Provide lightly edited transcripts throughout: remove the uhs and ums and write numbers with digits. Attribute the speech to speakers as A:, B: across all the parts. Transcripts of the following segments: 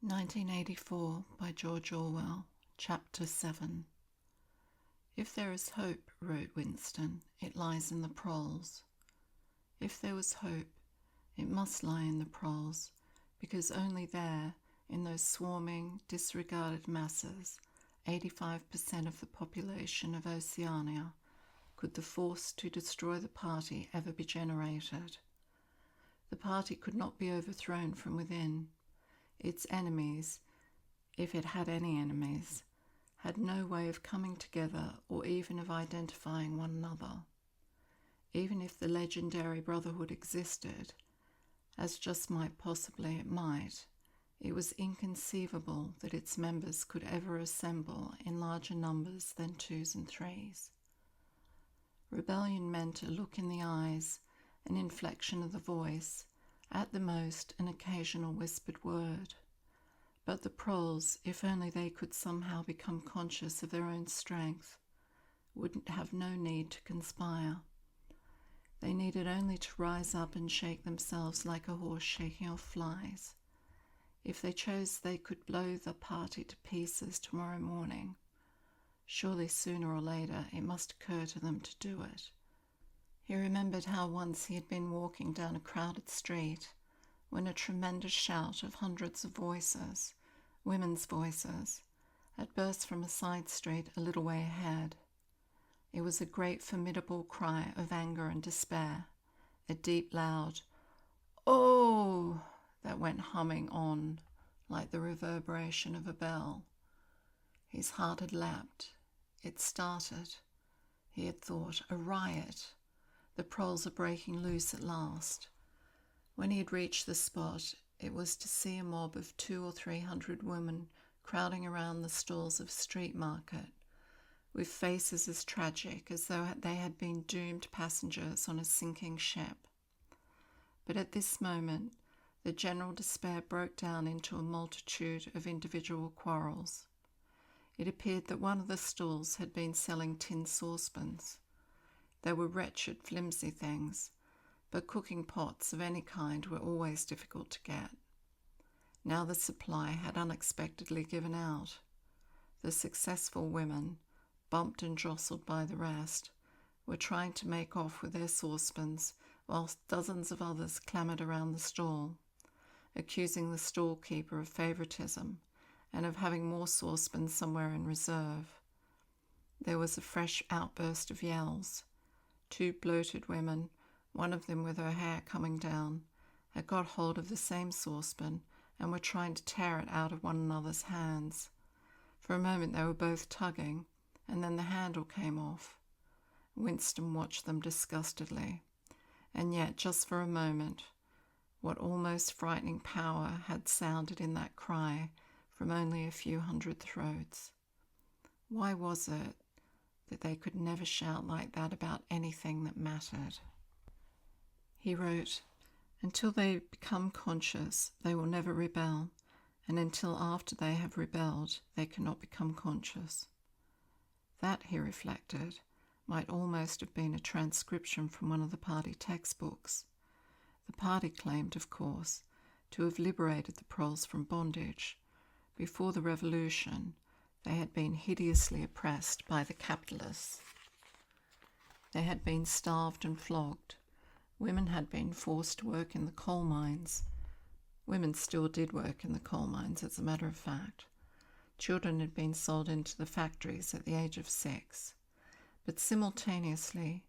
A: 1984 by George Orwell, Chapter 7. If there is hope, wrote Winston, it lies in the proles. If there was hope, it must lie in the proles, because only there, in those swarming, disregarded masses, 85% of the population of Oceania, could the force to destroy the party ever be generated. The party could not be overthrown from within. Its enemies, if it had any enemies, had no way of coming together or even of identifying one another. Even if the legendary brotherhood existed, as just might possibly it might, it was inconceivable that its members could ever assemble in larger numbers than twos and threes. Rebellion meant a look in the eyes, an inflection of the voice, at the most an occasional whispered word. But the proles, if only they could somehow become conscious of their own strength, would have no need to conspire. They needed only to rise up and shake themselves like a horse shaking off flies. If they chose, they could blow the party to pieces tomorrow morning. Surely sooner or later it must occur to them to do it. He remembered how once he had been walking down a crowded street when a tremendous shout of hundreds of voices, women's voices, had burst from a side street a little way ahead. It was a great formidable cry of anger and despair, a deep loud "Oh!" that went humming on like the reverberation of a bell. His heart had leapt. It started. He had thought, a riot. The proles are breaking loose at last. When he had reached the spot, it was to see a mob of 200 or 300 women crowding around the stalls of a street market, with faces as tragic as though they had been doomed passengers on a sinking ship. But at this moment, the general despair broke down into a multitude of individual quarrels. It appeared that one of the stalls had been selling tin saucepans. They were wretched, flimsy things, but cooking pots of any kind were always difficult to get. Now the supply had unexpectedly given out. The successful women, bumped and jostled by the rest, were trying to make off with their saucepans, whilst dozens of others clamoured around the stall, accusing the stall-keeper of favouritism and of having more saucepans somewhere in reserve. There was a fresh outburst of yells. 2 bloated women, one of them with her hair coming down, had got hold of the same saucepan and were trying to tear it out of one another's hands. For a moment they were both tugging, and then the handle came off. Winston watched them disgustedly, and yet, just for a moment, what almost frightening power had sounded in that cry from only a few hundred throats. Why was it that they could never shout like that about anything that mattered? He wrote, "Until they become conscious, they will never rebel, and until after they have rebelled, they cannot become conscious." That, he reflected, might almost have been a transcription from one of the party textbooks. The party claimed, of course, to have liberated the proles from bondage. Before the revolution, they had been hideously oppressed by the capitalists. They had been starved and flogged. Women had been forced to work in the coal mines. Women still did work in the coal mines, as a matter of fact. Children had been sold into the factories at the age of 6. But simultaneously,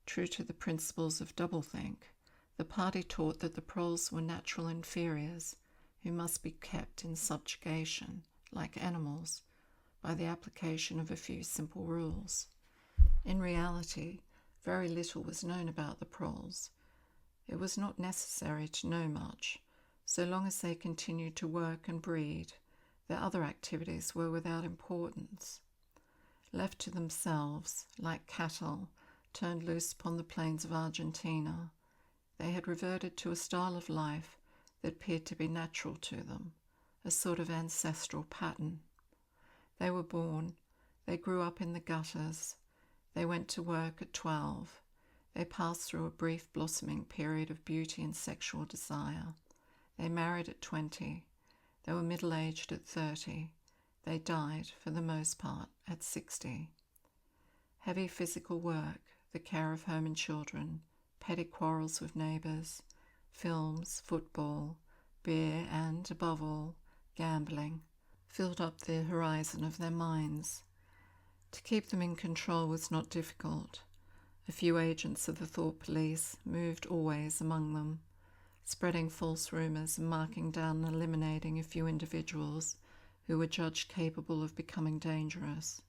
A: true to the principles of doublethink, the party taught that the proles were natural inferiors who must be kept in subjugation, like animals, by the application of a few simple rules. In reality, very little was known about the proles. It was not necessary to know much. So long as they continued to work and breed, their other activities were without importance. Left to themselves, like cattle turned loose upon the plains of Argentina, they had reverted to a style of life that appeared to be natural to them, a sort of ancestral pattern. They were born, they grew up in the gutters, they went to work at 12, they passed through a brief blossoming period of beauty and sexual desire, they married at 20, They were middle-aged at 30. They died, for the most part, at 60. Heavy physical work, the care of home and children, petty quarrels with neighbours, films, football, beer and, above all, gambling, filled up the horizon of their minds. To keep them in control was not difficult. A few agents of the thought police moved always among them, spreading false rumours and marking down and eliminating a few individuals who were judged capable of becoming dangerous.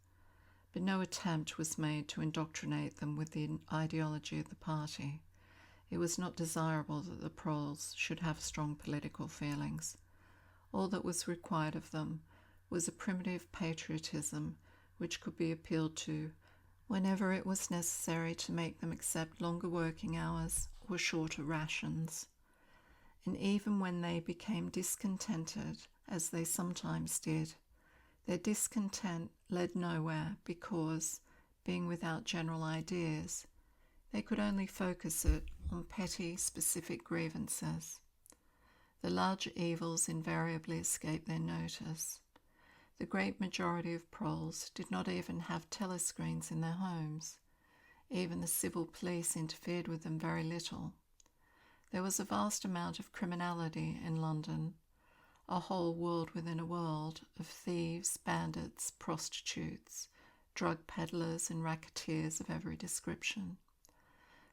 A: But no attempt was made to indoctrinate them with the ideology of the party. It was not desirable that the proles should have strong political feelings. All that was required of them was a primitive patriotism which could be appealed to whenever it was necessary to make them accept longer working hours or shorter rations. And even when they became discontented, as they sometimes did, their discontent led nowhere because, being without general ideas, they could only focus it on petty, specific grievances. The larger evils invariably escaped their notice. The great majority of proles did not even have telescreens in their homes. Even the civil police interfered with them very little. There was a vast amount of criminality in London, a whole world within a world of thieves, bandits, prostitutes, drug peddlers and racketeers of every description.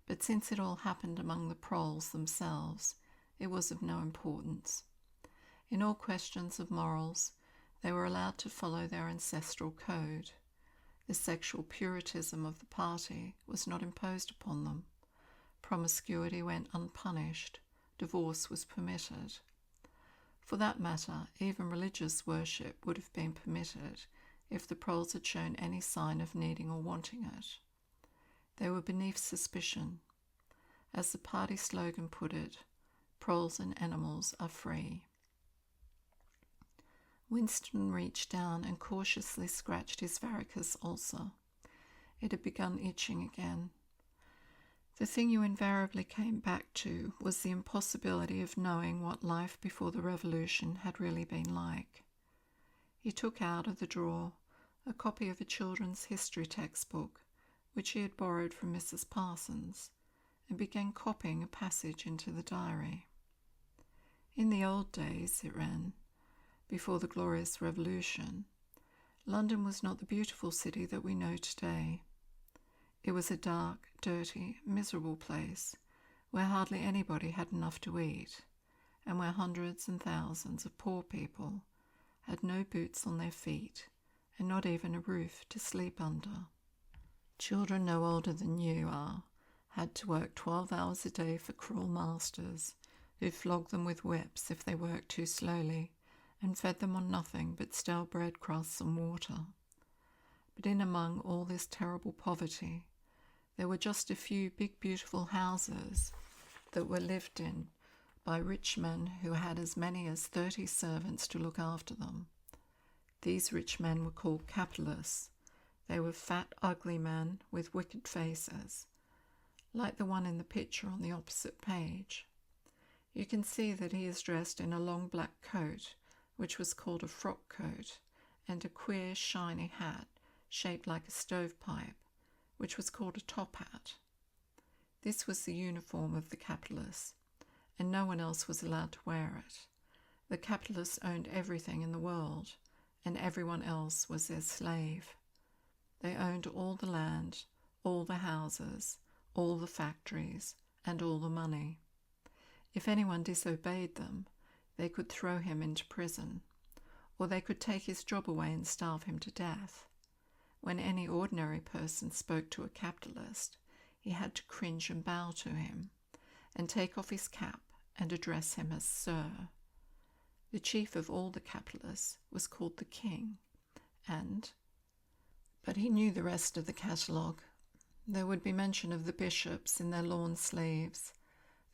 A: But since it all happened among the proles themselves, it was of no importance. In all questions of morals, they were allowed to follow their ancestral code. The sexual puritanism of the party was not imposed upon them. Promiscuity went unpunished. Divorce was permitted. For that matter, even religious worship would have been permitted if the proles had shown any sign of needing or wanting it. They were beneath suspicion. As the party slogan put it, proles and animals are free. Winston reached down and cautiously scratched his varicose ulcer. It had begun itching again. The thing you invariably came back to was the impossibility of knowing what life before the revolution had really been like. He took out of the drawer a copy of a children's history textbook, which he had borrowed from Mrs. Parsons, and began copying a passage into the diary. In the old days, it ran, before the glorious revolution, London was not the beautiful city that we know today. It was a dark, dirty, miserable place where hardly anybody had enough to eat, and where hundreds and thousands of poor people had no boots on their feet and not even a roof to sleep under. Children no older than you are had to work 12 hours a day for cruel masters who flogged them with whips if they worked too slowly and fed them on nothing but stale bread crusts and water. But in among all this terrible poverty, there were just a few big beautiful houses that were lived in by rich men who had as many as 30 servants to look after them. These rich men were called capitalists. They were fat, ugly men with wicked faces, like the one in the picture on the opposite page. You can see that he is dressed in a long black coat, which was called a frock coat, and a queer, shiny hat shaped like a stovepipe, which was called a top hat. This was the uniform of the capitalists, and no one else was allowed to wear it. The capitalists owned everything in the world, and everyone else was their slave. They owned all the land, all the houses, all the factories, and all the money. If anyone disobeyed them, they could throw him into prison, or they could take his job away and starve him to death. When any ordinary person spoke to a capitalist, he had to cringe and bow to him, and take off his cap and address him as Sir. The chief of all the capitalists was called the King, but he knew the rest of the catalogue. There would be mention of the bishops in their lawn sleeves,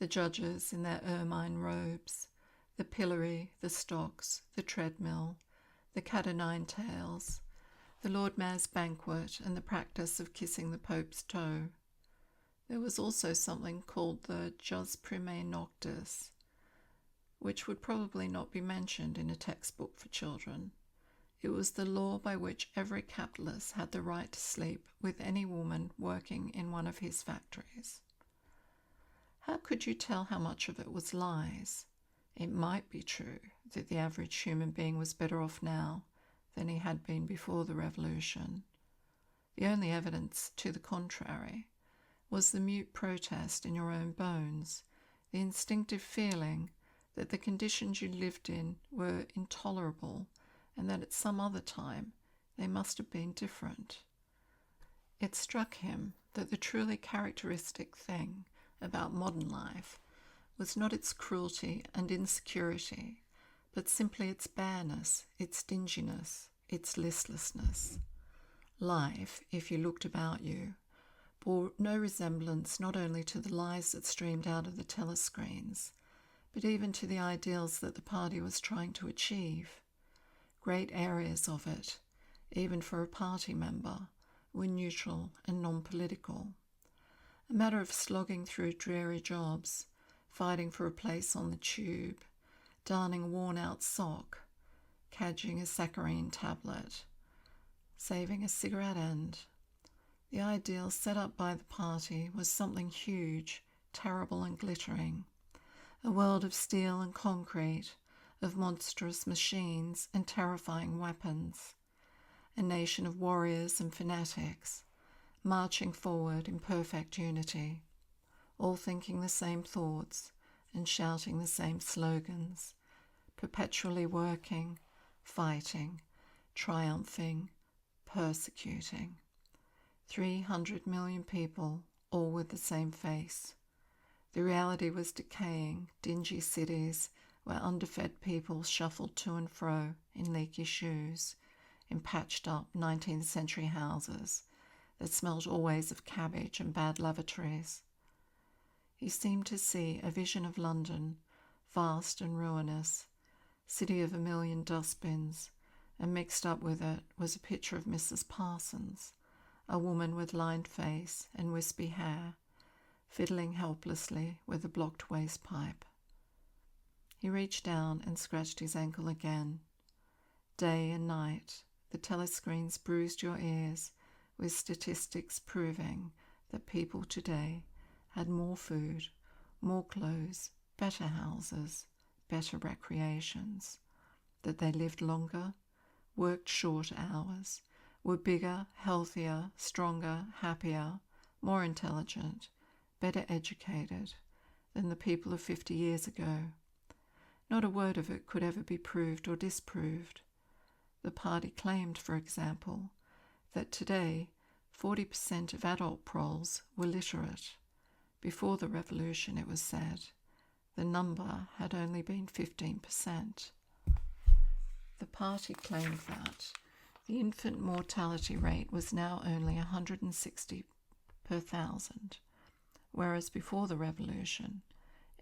A: the judges in their ermine robes, the pillory, the stocks, the treadmill, the cat o' nine tails, the Lord Mayor's banquet, and the practice of kissing the Pope's toe. There was also something called the jus primae noctis, which would probably not be mentioned in a textbook for children. It was the law by which every capitalist had the right to sleep with any woman working in one of his factories. How could you tell how much of it was lies? It might be true that the average human being was better off now than he had been before the revolution. The only evidence to the contrary was the mute protest in your own bones, the instinctive feeling that the conditions you lived in were intolerable and that at some other time they must have been different. It struck him that the truly characteristic thing about modern life was not its cruelty and insecurity, but simply its bareness, its dinginess, its listlessness. Life, if you looked about you, bore no resemblance not only to the lies that streamed out of the telescreens, but even to the ideals that the party was trying to achieve. Great areas of it, even for a party member, were neutral and non-political. A matter of slogging through dreary jobs, fighting for a place on the tube, darning a worn-out sock, cadging a saccharine tablet, saving a cigarette end. The ideal set up by the party was something huge, terrible and glittering, a world of steel and concrete, of monstrous machines and terrifying weapons, a nation of warriors and fanatics, marching forward in perfect unity, all thinking the same thoughts and shouting the same slogans, perpetually working, fighting, triumphing, persecuting. 300 million people, all with the same face. The reality was decaying, dingy cities where underfed people shuffled to and fro in leaky shoes, in patched-up 19th century houses that smelled always of cabbage and bad lavatories. He seemed to see a vision of London, vast and ruinous, city of a million dustbins, and mixed up with it was a picture of Mrs. Parsons, a woman with lined face and wispy hair, fiddling helplessly with a blocked waste pipe. He reached down and scratched his ankle again. Day and night, the telescreens bruised your ears with statistics proving that people today had more food, more clothes, better houses, better recreations, that they lived longer, worked short hours, were bigger, healthier, stronger, happier, more intelligent, better educated than the people of 50 years ago. Not a word of it could ever be proved or disproved. The party claimed, for example, that today 40% of adult proles were literate. Before the revolution, it was said, the number had only been 15%. The party claimed that the infant mortality rate was now only 160 per thousand, whereas before the revolution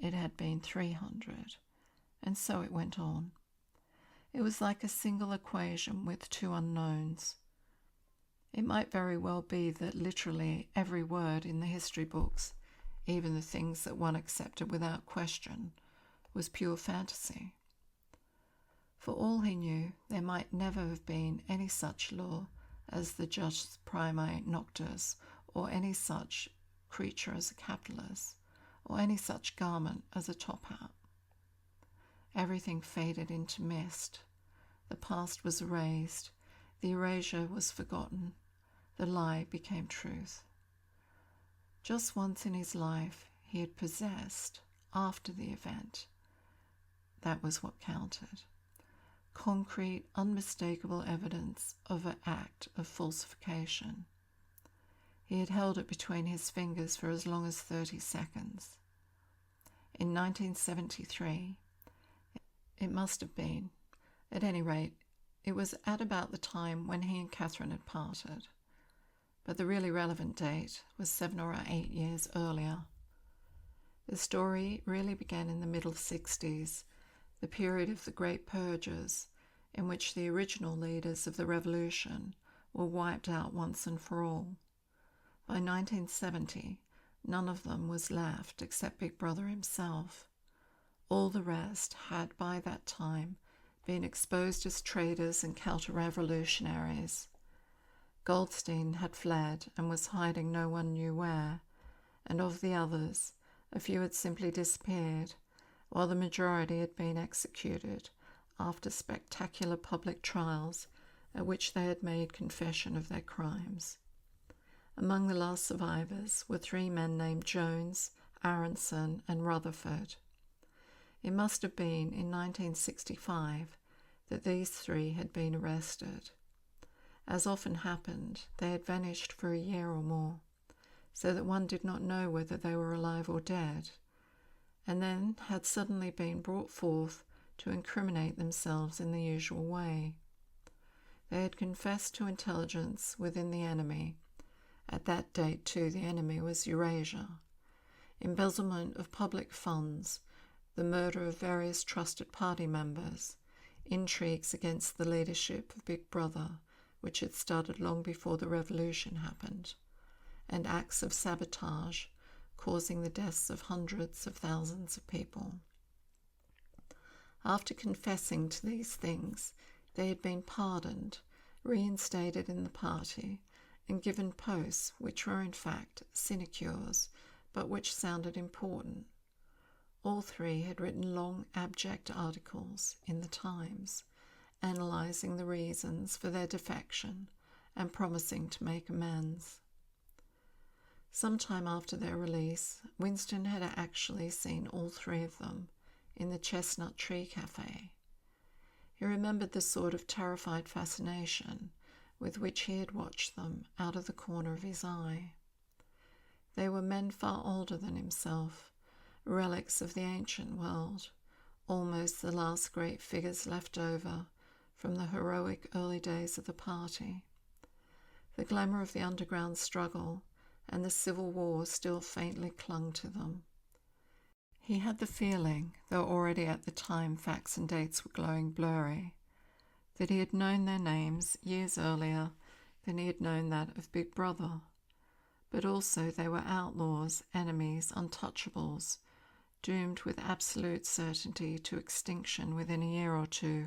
A: it had been 300, and so it went on. It was like a single equation with two unknowns. It might very well be that literally every word in the history books, even the things that one accepted without question, was pure fantasy. For all he knew, there might never have been any such law as the jus primae noctis, or any such creature as a capitalist, or any such garment as a top hat. Everything faded into mist. The past was erased. The erasure was forgotten. The lie became truth. Just once in his life he had possessed, after the event. That was what counted. Concrete, unmistakable evidence of an act of falsification. He had held it between his fingers for as long as 30 seconds. In 1973, it must have been, at any rate, it was at about the time when he and Catherine had parted. But the really relevant date was 7 or 8 years earlier. The story really began in the middle 60s, the period of the Great Purges, in which the original leaders of the revolution were wiped out once and for all. By 1970, none of them was left except Big Brother himself. All the rest had by that time been exposed as traitors and counter-revolutionaries. Goldstein had fled and was hiding no one knew where, and of the others, a few had simply disappeared, while the majority had been executed after spectacular public trials at which they had made confession of their crimes. Among the last survivors were 3 men named Jones, Aronson, and Rutherford. It must have been in 1965 that these 3 had been arrested. As often happened, they had vanished for a year or more, so that one did not know whether they were alive or dead, and then had suddenly been brought forth to incriminate themselves in the usual way. They had confessed to intelligence within the enemy. At that date, too, the enemy was Eurasia. Embezzlement of public funds, the murder of various trusted party members, intrigues against the leadership of Big Brother, which had started long before the revolution happened, and acts of sabotage causing the deaths of hundreds of thousands of people. After confessing to these things, they had been pardoned, reinstated in the party, and given posts which were in fact sinecures, but which sounded important. All 3 had written long, abject articles in the Times, analysing the reasons for their defection and promising to make amends. Some time after their release, Winston had actually seen all 3 of them in the Chestnut Tree Cafe. He remembered the sort of terrified fascination with which he had watched them out of the corner of his eye. They were men far older than himself, relics of the ancient world, almost the last great figures left over from the heroic early days of the party. The glamour of the underground struggle and the Civil War still faintly clung to them. He had the feeling, though already at the time facts and dates were glowing blurry, that he had known their names years earlier than he had known that of Big Brother. But also they were outlaws, enemies, untouchables, doomed with absolute certainty to extinction within a year or 2.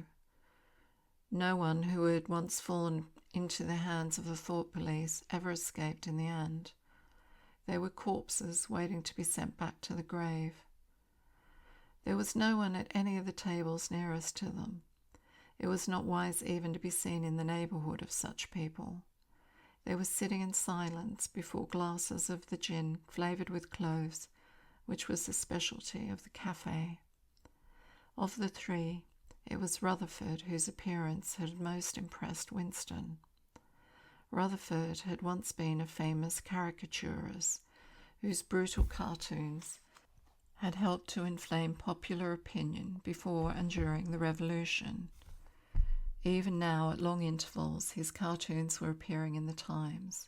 A: No one who had once fallen into the hands of the thought police ever escaped in the end. They were corpses waiting to be sent back to the grave. There was no one at any of the tables nearest to them. It was not wise even to be seen in the neighbourhood of such people. They were sitting in silence before glasses of the gin flavoured with cloves, which was the specialty of the cafe. Of the 3, it was Rutherford whose appearance had most impressed Winston. Rutherford had once been a famous caricaturist whose brutal cartoons had helped to inflame popular opinion before and during the Revolution. Even now, at long intervals, his cartoons were appearing in the Times.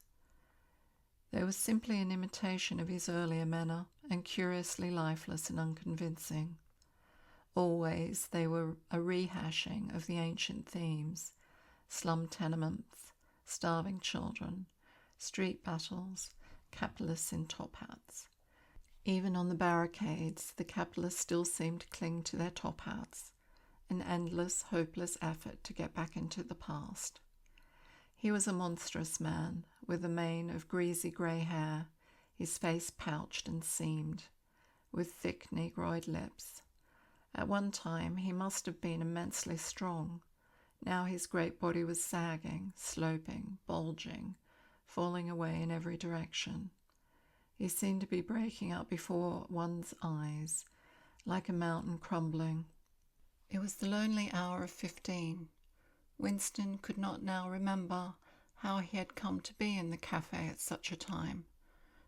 A: They were simply an imitation of his earlier manner and curiously lifeless and unconvincing. Always they were a rehashing of the ancient themes: slum tenements, starving children, street battles, capitalists in top hats. Even on the barricades, the capitalists still seemed to cling to their top hats, an endless, hopeless effort to get back into the past. He was a monstrous man, with a mane of greasy grey hair, his face pouched and seamed, with thick negroid lips. At one time he must have been immensely strong. Now his great body was sagging, sloping, bulging, falling away in every direction. He seemed to be breaking up before one's eyes, like a mountain crumbling. It was the lonely hour of 15. Winston could not now remember how he had come to be in the cafe at such a time.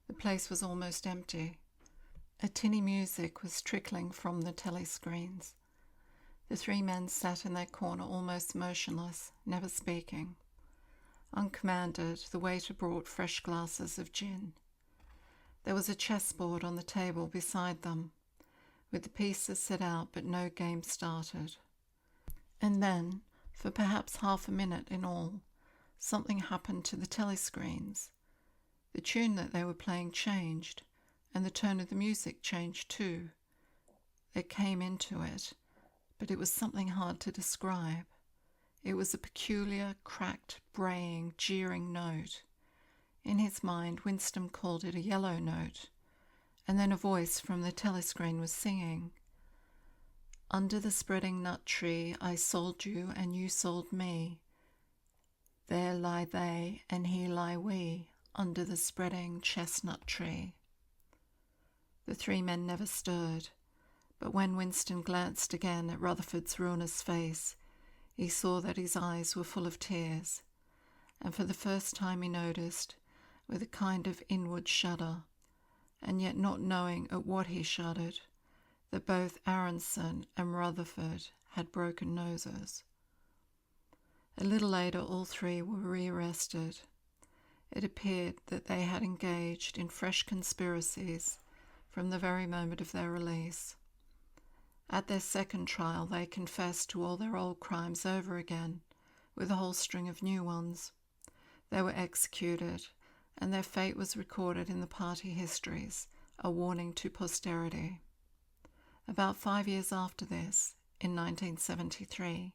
A: The place was almost empty. A tinny music was trickling from the telescreens. The 3 men sat in their corner almost motionless, never speaking. Uncommanded, the waiter brought fresh glasses of gin. There was a chessboard on the table beside them, with the pieces set out but no game started. And then, for perhaps half a minute in all, something happened to the telescreens. The tune that they were playing changed, and the tone of the music changed too. that came into it, but it was something hard to describe. It was a peculiar, cracked, braying, jeering note. In his mind, Winston called it a yellow note, and then a voice from the telescreen was singing, "Under the spreading nut tree I sold you and you sold me. There lie they and here lie we, under the spreading chestnut tree." The three men never stirred, but when Winston glanced again at Rutherford's ruinous face, he saw that his eyes were full of tears, and for the first time he noticed, with a kind of inward shudder, and yet not knowing at what he shuddered, that both Aronson and Rutherford had broken noses. A little later all three were rearrested. It appeared that they had engaged in fresh conspiracies from the very moment of their release. At their second trial they confessed to all their old crimes over again, with a whole string of new ones. They were executed, and their fate was recorded in the party histories, a warning to posterity. About 5 years after this, in 1973,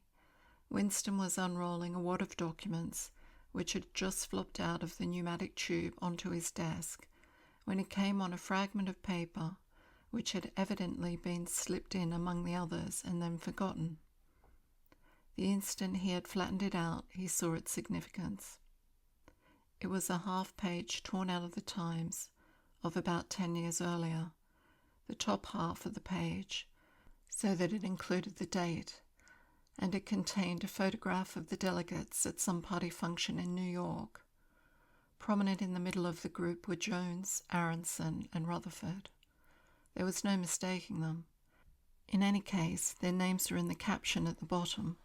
A: Winston was unrolling a wad of documents which had just flopped out of the pneumatic tube onto his desk when he came on a fragment of paper which had evidently been slipped in among the others and then forgotten. The instant he had flattened it out, he saw its significance. It was a half-page torn out of the Times of about 10 years earlier, the top half of the page, so that it included the date, and it contained a photograph of the delegates at some party function in New York. Prominent in the middle of the group were Jones, Aronson, and Rutherford. There was no mistaking them. In any case, their names were in the caption at the bottom.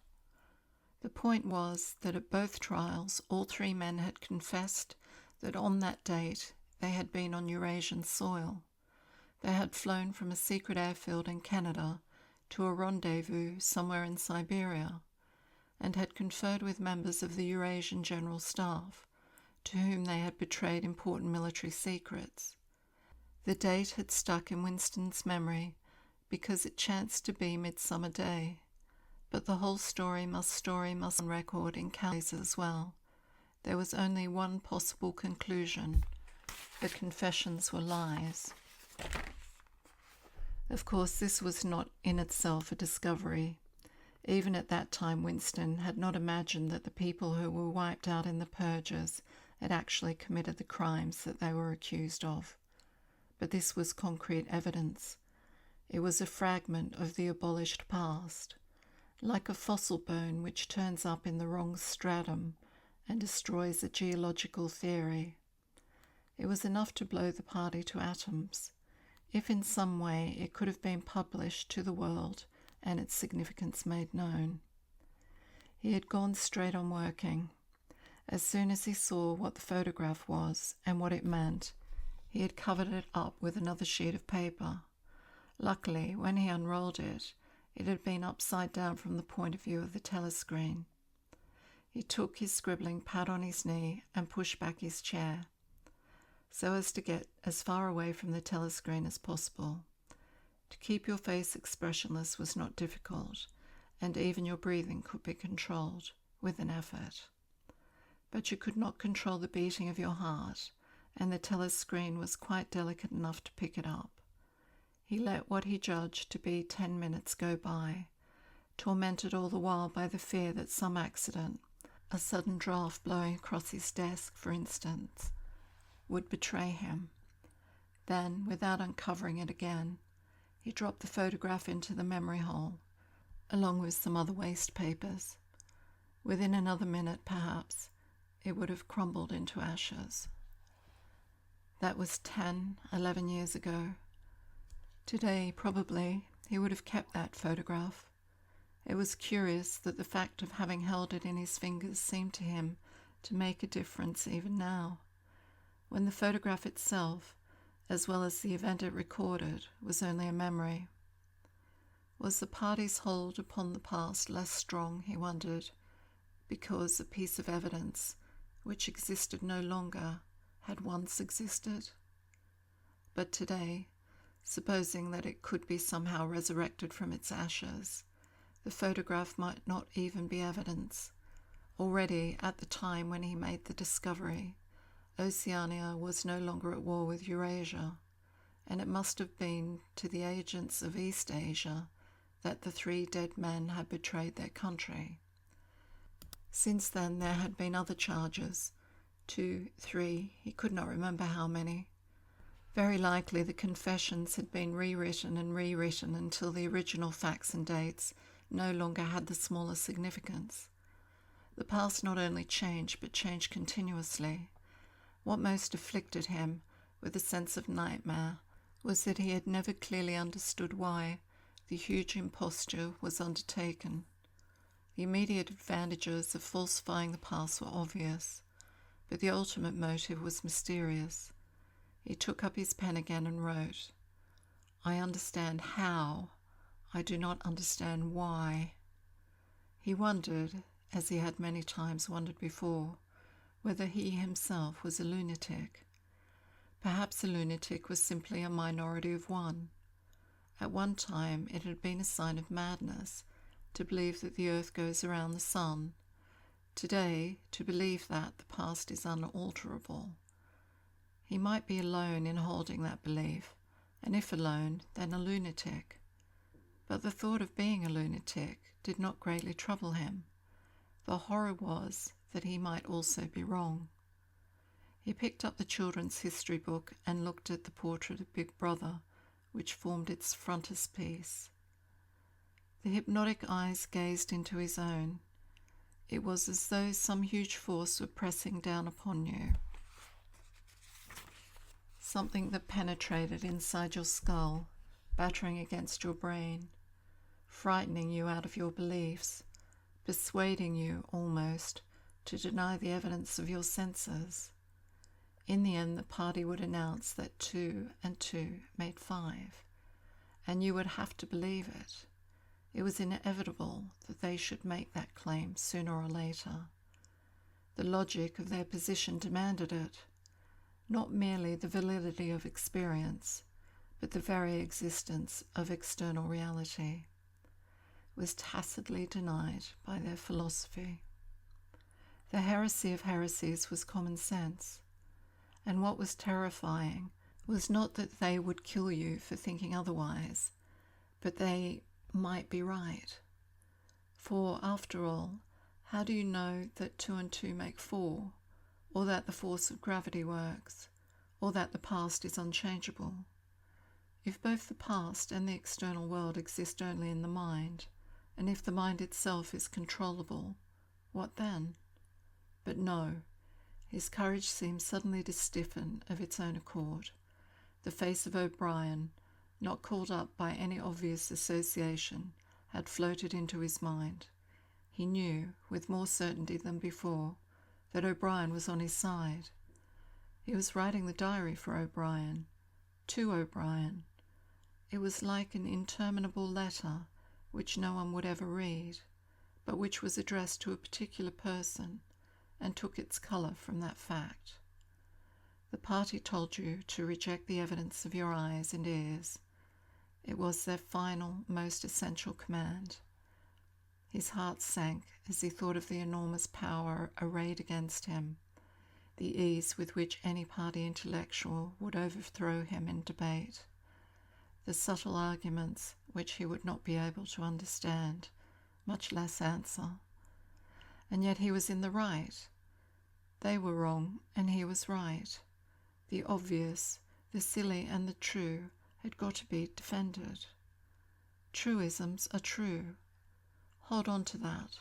A: The point was that at both trials all three men had confessed that on that date they had been on Eurasian soil. They had flown from a secret airfield in Canada to a rendezvous somewhere in Siberia, and had conferred with members of the Eurasian General Staff, to whom they had betrayed important military secrets. The date had stuck in Winston's memory because it chanced to be Midsummer Day, but the whole story must on record in Callie's as well. There was only one possible conclusion: the confessions were lies. Of course, this was not in itself a discovery. Even at that time, Winston had not imagined that the people who were wiped out in the purges had actually committed the crimes that they were accused of. But this was concrete evidence. It was a fragment of the abolished past, like a fossil bone which turns up in the wrong stratum and destroys a geological theory. It was enough to blow the party to atoms, if in some way it could have been published to the world and its significance made known. He had gone straight on working. As soon as he saw what the photograph was and what it meant, he had covered it up with another sheet of paper. Luckily, when he unrolled it, it had been upside down from the point of view of the telescreen. He took his scribbling pad on his knee and pushed back his chair, so as to get as far away from the telescreen as possible. To keep your face expressionless was not difficult, and even your breathing could be controlled, with an effort. But you could not control the beating of your heart, and the telescreen was quite delicate enough to pick it up. He let what he judged to be 10 minutes go by, tormented all the while by the fear that some accident, a sudden draught blowing across his desk, for instance, would betray him. Then, without uncovering it again, he dropped the photograph into the memory hole, along with some other waste papers. Within another minute, perhaps, it would have crumbled into ashes. That was 11 years ago. Today, probably, he would have kept that photograph. It was curious that the fact of having held it in his fingers seemed to him to make a difference even now, when the photograph itself, as well as the event it recorded, was only a memory. Was the party's hold upon the past less strong, he wondered, because a piece of evidence, which existed no longer, had once existed? But today, Supposing that it could be somehow resurrected from its ashes, the photograph might not even be evidence. Already, at the time when he made the discovery, Oceania was no longer at war with Eurasia, and it must have been to the agents of East Asia that the 3 dead men had betrayed their country. Since then there had been other charges, 2, 3, he could not remember how many. Very likely the confessions had been rewritten and rewritten until the original facts and dates no longer had the smallest significance. The past not only changed, but changed continuously. What most afflicted him, with a sense of nightmare, was that he had never clearly understood why the huge imposture was undertaken. The immediate advantages of falsifying the past were obvious, but the ultimate motive was mysterious. He took up his pen again and wrote, "I understand how. I do not understand why." He wondered, as he had many times wondered before, whether he himself was a lunatic. Perhaps a lunatic was simply a minority of one. At one time it had been a sign of madness to believe that the earth goes around the sun. Today, to believe that the past is unalterable. He might be alone in holding that belief, and if alone, then a lunatic. But the thought of being a lunatic did not greatly trouble him. The horror was that he might also be wrong. He picked up the children's history book and looked at the portrait of Big Brother, which formed its frontispiece. The hypnotic eyes gazed into his own. It was as though some huge force were pressing down upon you. Something that penetrated inside your skull, battering against your brain, frightening you out of your beliefs, persuading you, almost, to deny the evidence of your senses. In the end, the party would announce that 2 and 2 made 5, and you would have to believe it. It was inevitable that they should make that claim sooner or later. The logic of their position demanded it, not merely the validity of experience, but the very existence of external reality, was tacitly denied by their philosophy. The heresy of heresies was common sense, and what was terrifying was not that they would kill you for thinking otherwise, but they might be right. For, after all, how do you know that 2 and 2 make 4, or that the force of gravity works, or that the past is unchangeable? If both the past and the external world exist only in the mind, and if the mind itself is controllable, what then? But no, his courage seemed suddenly to stiffen of its own accord. The face of O'Brien, not called up by any obvious association, had floated into his mind. He knew, with more certainty than before, that O'Brien was on his side. He was writing the diary for O'Brien, to O'Brien. It was like an interminable letter which no one would ever read, but which was addressed to a particular person and took its colour from that fact. The party told you to reject the evidence of your eyes and ears. It was their final, most essential command. His heart sank as he thought of the enormous power arrayed against him, the ease with which any party intellectual would overthrow him in debate, the subtle arguments which he would not be able to understand, much less answer. And yet he was in the right. They were wrong, and he was right. The obvious, the silly, and the true had got to be defended. Truisms are true. Hold on to that.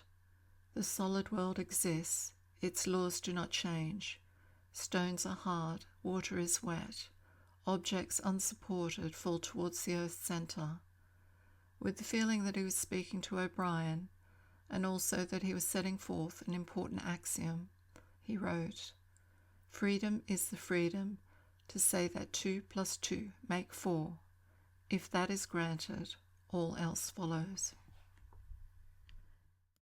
A: The solid world exists. Its laws do not change. Stones are hard. Water is wet. Objects unsupported fall towards the earth's centre. With the feeling that he was speaking to O'Brien, and also that he was setting forth an important axiom, he wrote, "Freedom is the freedom to say that 2 + 2 make 4. If that is granted, all else follows."